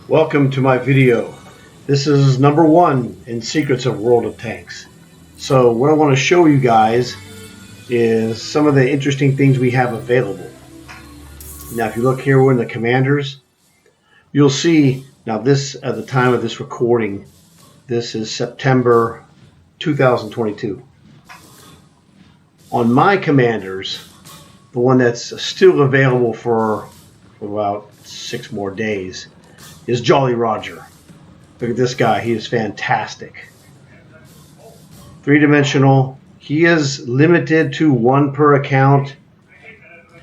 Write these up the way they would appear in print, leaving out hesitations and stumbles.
Welcome to my video. This is number 1 in Secrets of World of Tanks. So what I want to show you guys is some of the interesting things we have available. Now if you look here, we're in the commanders. You'll see, now this, at the time of this recording, this is September 2022. On my commanders, the one that's still available for about 6 more days, is Jolly Roger. Look at this guy. He is fantastic. 3-dimensional. He is limited to 1 per account,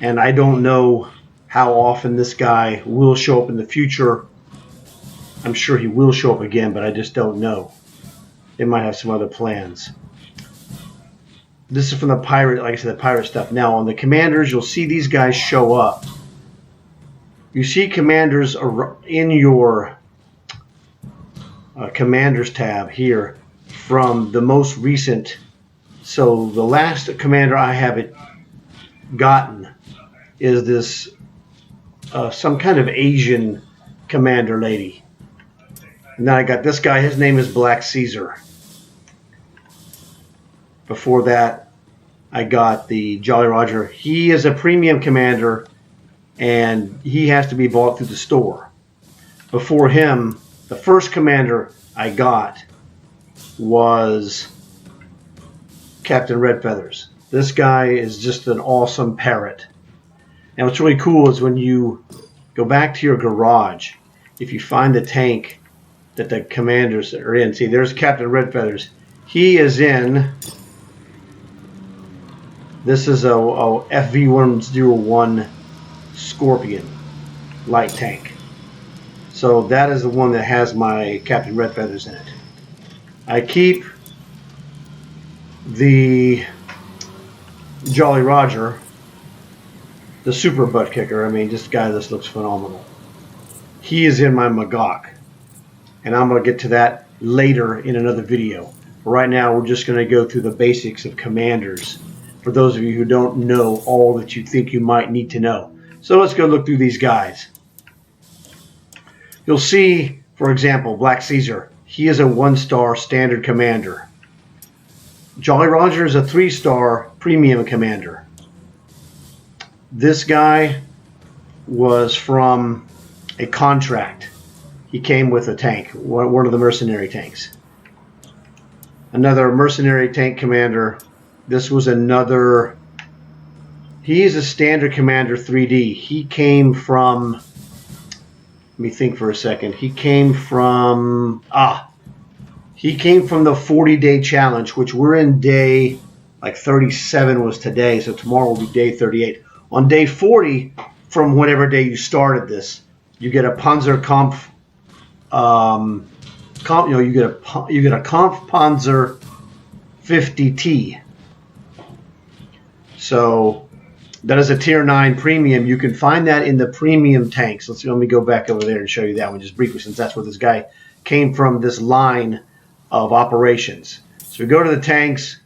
and I don't know how often this guy will show up in the future. I'm sure he will show up again, but I just don't know. They might have some other plans. This is from the pirate, like I said, the pirate stuff. Now on the commanders, you'll see these guys show up. You see commanders in your commanders tab here from the most recent. So the last commander I have gotten is this some kind of Asian commander lady. And then I got this guy. His name is Black Caesar. Before that, I got the Jolly Roger. He is a premium commander, and he has to be bought through the store. Before him, the first commander I got was Captain Red Feathers. This guy is just an awesome parrot. And what's really cool is when you go back to your garage, if you find the tank that the commanders are in, see there's Captain Red Feathers. He is in, this is a FV101 Scorpion light tank. So that is the one that has my Captain Red Feathers in it. I keep the Jolly Roger, the super butt kicker. I mean, this guy, this looks phenomenal. He is in my Magok, and I'm going to get to that later in another video. But right now, we're just going to go through the basics of commanders for those of you who don't know all that you think you might need to know. So let's go look through these guys. You'll see, for example, Black Caesar. He is a 1-star standard commander. Jolly Roger is a 3-star premium commander. This guy was from a contract. He came with a tank, one of the mercenary tanks. Another mercenary tank commander. This was another. He's a standard commander 3D. He came from, let me think for a second. He came from the 40-day challenge, which we're in day like 37 was today, so tomorrow will be day 38. On day 40, from whatever day you started this, you get a Panzer Kampf. You get a Kampf Panzer 50T. So that is a tier 9 premium. You can find that in the premium tanks. Let me go back over there and show you that one just briefly, since that's where this guy came from, this line of operations. So we go to the tanks.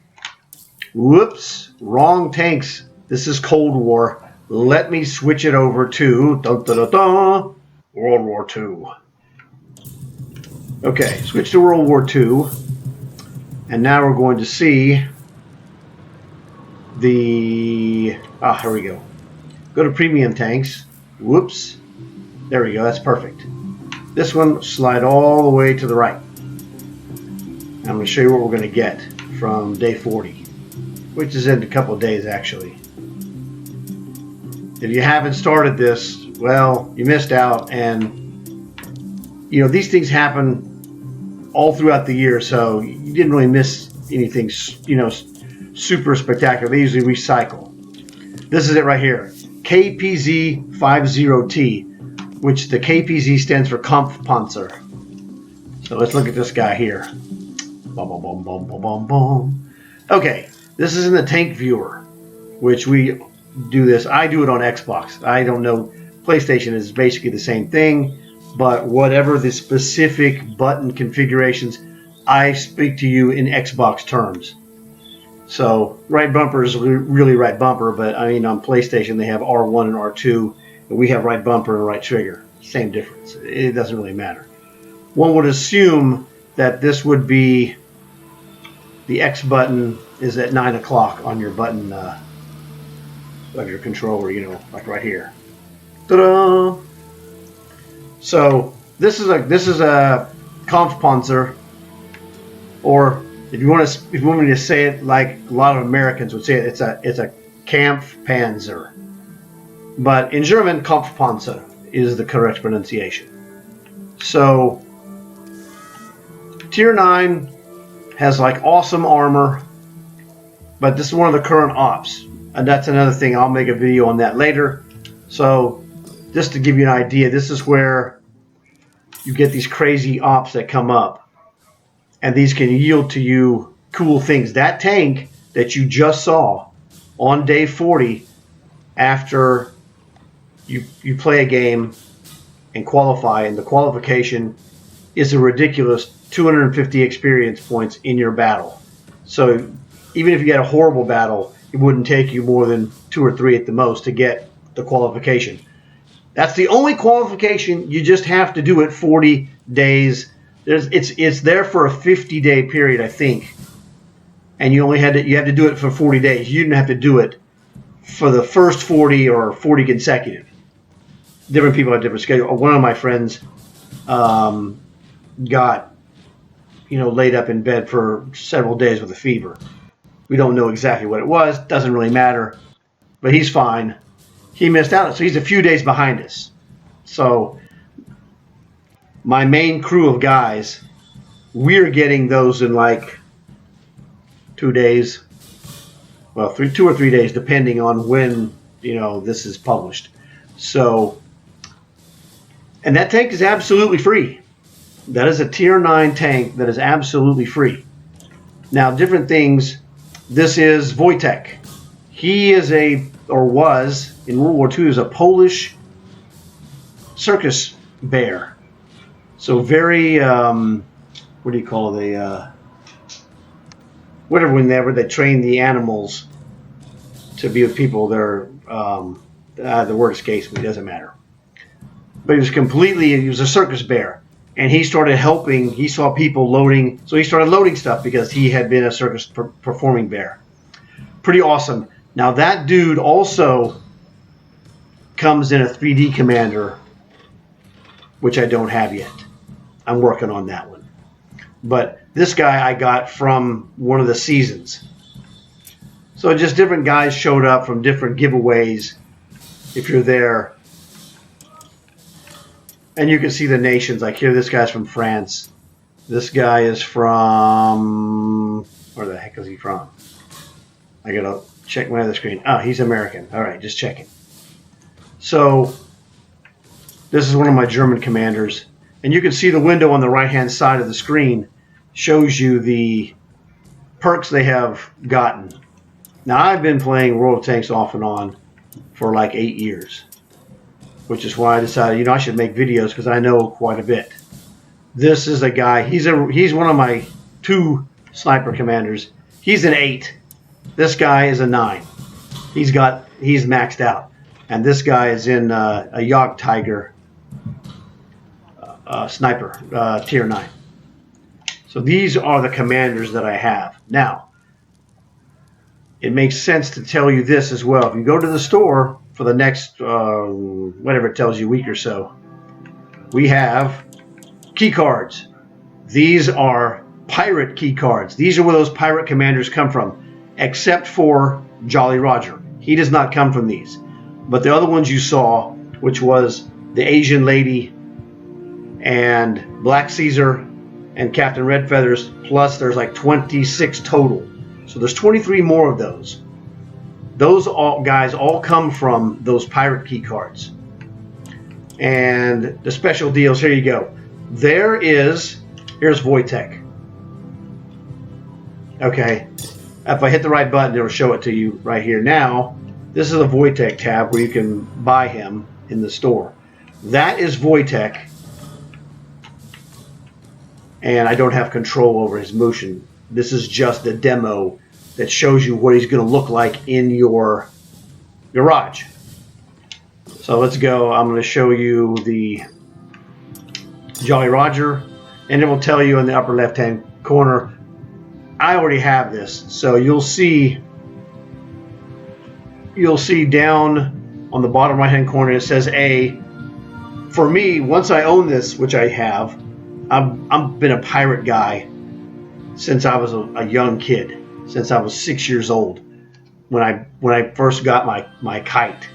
Whoops, wrong tanks. This is Cold War. Let me switch it over to World War II. Okay, switch to World War II. And now we're going to see here we go. Go to premium tanks. Whoops. There we go. That's perfect. This one, slide all the way to the right. I'm going to show you what we're going to get from day 40, which is in a couple of days actually. If you haven't started this, well, you missed out. And you know, these things happen all throughout the year, so you didn't really miss anything, you know, super spectacular. They usually recycle. This is it right here. KPZ50T, which the KPZ stands for Kampfpanzer. So let's look at this guy here. Boom, boom, boom, boom, boom, boom, boom. Okay, this is in the tank viewer, which we do this. I do it on Xbox. I don't know. PlayStation is basically the same thing, but whatever the specific button configurations, I speak to you in Xbox terms. So right bumper is really right bumper, but I mean on PlayStation they have R1 and R2, and we have right bumper and right trigger. Same difference. It doesn't really matter. One would assume that this would be the X button is at 9 o'clock on your button of your controller, you know, like right here. Ta-da! So this is a Kampfpanzer, or if you want me to say it like a lot of Americans would say it, it's a Kampfpanzer. But in German, Kampfpanzer is the correct pronunciation. So Tier 9 has like awesome armor, but this is one of the current ops, and that's another thing. I'll make a video on that later. So just to give you an idea, this is where you get these crazy ops that come up, and these can yield to you cool things. That tank that you just saw on day 40, after you play a game and qualify, and the qualification is a ridiculous 250 experience points in your battle. So even if you get a horrible battle, it wouldn't take you more than 2 or 3 at the most to get the qualification. That's the only qualification. You just have to do it 40 days. It's there for a 50-day period, I think, and you have to do it for 40 days. You didn't have to do it for the first 40 or 40 consecutive. Different people have different schedules. One of my friends got laid up in bed for several days with a fever. We don't know exactly what it was. Doesn't really matter, but he's fine. He missed out, so he's a few days behind us. So my main crew of guys, we're getting those in like 2 days. Well, 2 or 3 days, depending on when this is published. So, and that tank is absolutely free. That is a Tier 9 tank that is absolutely free. Now, different things. This is Wojtek. He is was in World War II, is a Polish circus bear. So very, what do you call whenever they train the animals to be with people, they're, the word escapes me, doesn't matter. But he was a circus bear. And he started helping, he saw people loading, so he started loading stuff because he had been a circus performing bear. Pretty awesome. Now that dude also comes in a 3D commander, which I don't have yet. I'm working on that one. But this guy I got from one of the seasons. So just different guys showed up from different giveaways if you're there. And you can see the nations. Like here, this guy's from France. This guy is from... Where the heck is he from? I gotta check my other screen. Oh, he's American. All right, just checking. So this is one of my German commanders. And you can see the window on the right-hand side of the screen shows you the perks they have gotten. Now, I've been playing World of Tanks off and on for like 8 years, which is why I decided, I should make videos because I know quite a bit. This is a guy, he's one of my 2 sniper commanders. He's an 8. This guy is a 9. He's maxed out. And this guy is in a Jagd Tiger sniper, Tier 9. So these are the commanders that I have. Now, it makes sense to tell you this as well. If you go to the store for the next, whatever it tells you, week or so, we have key cards. These are pirate key cards. These are where those pirate commanders come from, except for Jolly Roger. He does not come from these. But the other ones you saw, which was the Asian Lady and Black Caesar and Captain Red Feathers, plus there's like 26 total. So there's 23 more of those. Those guys all come from those pirate key cards. And the special deals, here you go. Here's Wojtek. Okay. If I hit the right button, it'll show it to you right here. Now, this is a Wojtek tab where you can buy him in the store. That is Wojtek. And I don't have control over his motion. This is just a demo that shows you what he's going to look like in your garage. So let's go. I'm going to show you the Jolly Roger, and it will tell you in the upper left-hand corner. I already have this, so you'll see down on the bottom right-hand corner it says A. For me, once I own this, which I have, I've been a pirate guy since I was a young kid, since I was 6 years old. When I first got my kite,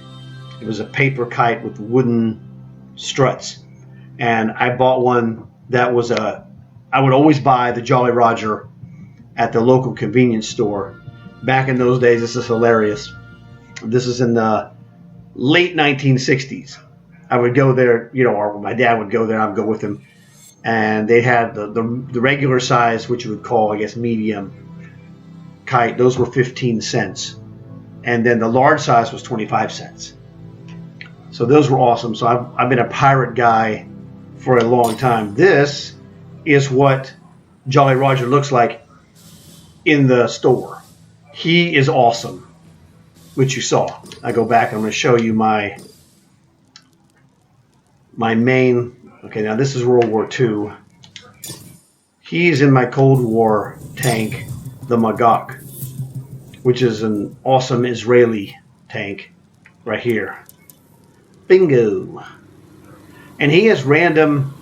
it was a paper kite with wooden struts, and I bought one that was I would always buy the Jolly Roger at the local convenience store. Back in those days, this is hilarious. This is in the late 1960s. I would go there, or my dad would go there. I would go with him, and they had the regular size, which you would call, I guess, medium kite. Those were 15 cents, and then the large size was 25 cents. So those were awesome. So I've been a pirate guy for a long time. This is what Jolly Roger looks like in the store. He is awesome, which you saw. I go back. I'm going to show you my main. Okay, now this is World War II. He's in my Cold War tank, the Magok, which is an awesome Israeli tank right here. Bingo. And he has random,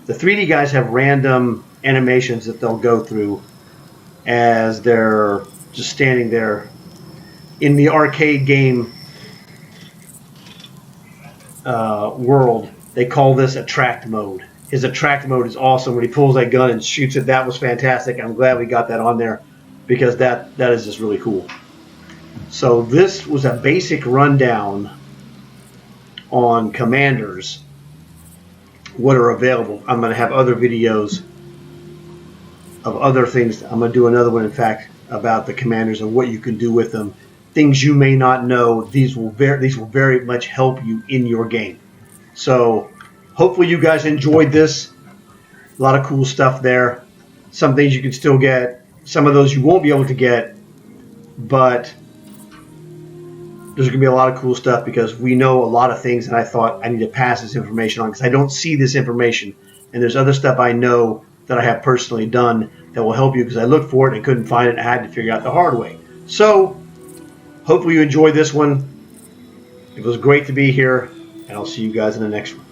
the 3D guys have random animations that they'll go through as they're just standing there. In the arcade game world, they call this attract mode. His attract mode is awesome. When he pulls that gun and shoots it, that was fantastic. I'm glad we got that on there because that is just really cool. So this was a basic rundown on commanders, what are available. I'm going to have other videos of other things. I'm going to do another one, in fact, about the commanders and what you can do with them. Things you may not know. These will very much help you in your game. So hopefully you guys enjoyed this. A lot of cool stuff there. Some things you can still get. Some of those you won't be able to get, but there's going to be a lot of cool stuff because we know a lot of things, and I thought I need to pass this information on because I don't see this information. And there's other stuff I know that I have personally done that will help you because I looked for it and couldn't find it and I had to figure out the hard way. So hopefully you enjoyed this one. It was great to be here, and I'll see you guys in the next one.